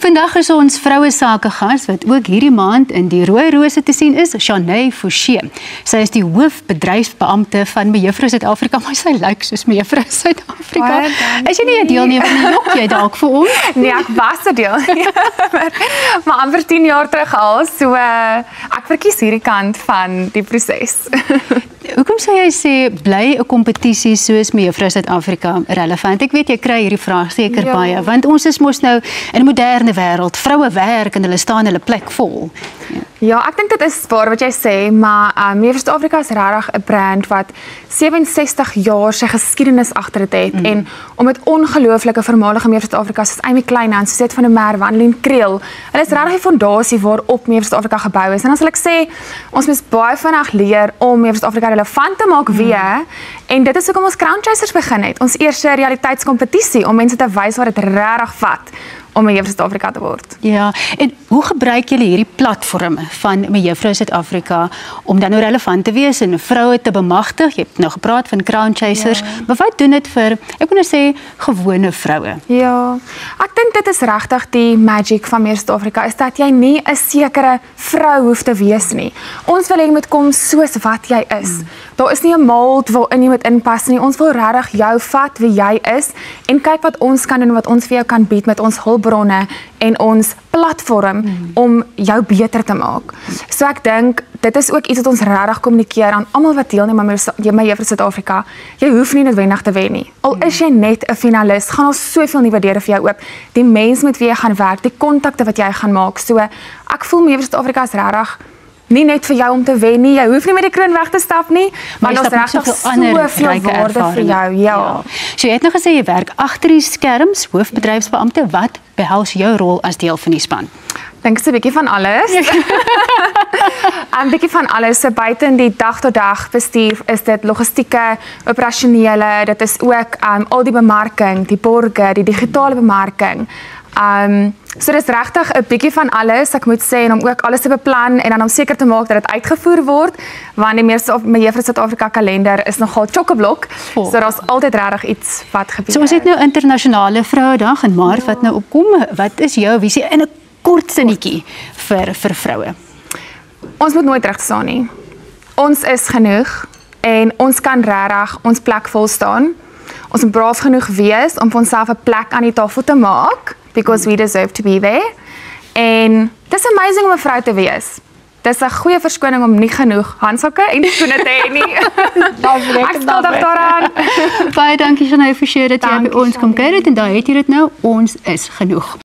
Vandag is ons vroue sake gas wat ook hierdie maand in die Rooi Rose te sien is, Shanae Forsie. Sy is die hoofbedryfsbeampte van Mejuffrou Suid-Afrika, maar sy lyk soos Mejuffrou Suid-Afrika. Is jy nie 'n deelnemer nog jy dalk vir ons? Nee, ek was 'n deel. maar amper 10 jaar terug al, so ek verkies hierdie kant van die proses. Hoekom sou jy sê bly 'n kompetisie soos Mejuffrou Suid-Afrika relevant? Ek weet jy kry hierdie vraag seker baie, want ons is mos nou in 'n moderne wêreld. Vroue werk en hulle staan hulle plek vol. Ja, ek dink dit is waar wat jy sê, maar Mejuffrou Suid-Afrika is regtig 'n brand wat 67 jaar sy geskiedenis agter dit het en om met ongelooflike voormalige Mejuffrou Suid-Afrika soos Amy Kleinhans, Suzette van der Merwe, Annelien Kriel. Hulle is regtig die fondasie waarop Mejuffrou Suid-Afrika gebou is. En as ek sê, ons moet baie vinnig leer om Mejuffrou Suid-Afrika relevant te maak weer. En dit is hoekom ons Crown Chasers begin het. Ons eerste realiteitskompetisie om mense te wys wat dit regtig vat om Mejuffrou Suid-Afrika te word. Ja, en hoe gebruik julle hierdie platform van Mejuffrou Suid-Afrika om dan nou relevant te wees en vroue te bemagtig? Jy het nou gepraat van Crown Chasers, maar wat doen dit vir, ek moet nou sê, gewone vroue? Ja, ek dink dit is regtig die magic van Mejuffrou Suid-Afrika, is dat jy nie 'n sekere vrou hoef te wees nie. Ons wil hê jy moet kom soos wat jy is. Daar is nie 'n mold waarin jy moet inpas nie. Ons wil regtig jou vat wie jy is en kyk wat ons kan doen, wat ons vir jou kan bied met ons hulpbronne en ons platform om jou beter te maak. So ek dink dit is ook iets wat ons regtig kommunikeer aan almal wat deelneem aan Mejuffrou Suid-Afrika. Jy hoef nie noodwendig te wen nie. Al is jy net 'n finalis, gaan ons soveel nuwe deure vir jou oop. Die mense met wie jy gaan werk, die kontakte wat jy gaan maak. So ek voel Mejuffrou Suid-Afrika is regtig nie net vir jou om te wen nie, jy hoef nie met die kroon weg te stap nie, maar ons regtig soveel waarde vir jou. Ja. So jy het nou gesê jy werk agter die skerms, hoofbedryfsbeampte, wat behels jou rol as deel van die span? Dink so 'n bietjie van alles. 'n bietjie van alles. So buite in die dag-tot-dag bestuur is dit logistieke, operasionele, dit is ook al die bemarking, die borge, die digitale bemarking. So dis regtig 'n bietjie van alles, ek moet sê, en om ook alles te beplan en dan om seker te maak dat dit uitgevoer word, want die Mejuffrou Suid-Afrika kalender is nogal chock-a-block, so daar's altyd regtig iets wat gebeur. So ons het nou internasionale Vrouedag in Maart wat nou opkom. Wat is jou visie in 'n kort sinnetjie vir vroue? Ons moet nooit reg staan nie. Ons is genoeg en ons kan regtig ons plek vol staan. Ons moet braaf genoeg wees om vir onsself 'n plek aan die tafel te maak, because we deserve to be there. En dis amazing om 'n vrou te wees. Dis 'n goeie verskoning om nie genoeg handsakke en skoene te hê nie. Ek stel daaraan. Baie dankie Shanae Forsie dat jy by ons kom kuier en daar het jy dit nou. Ons is genoeg.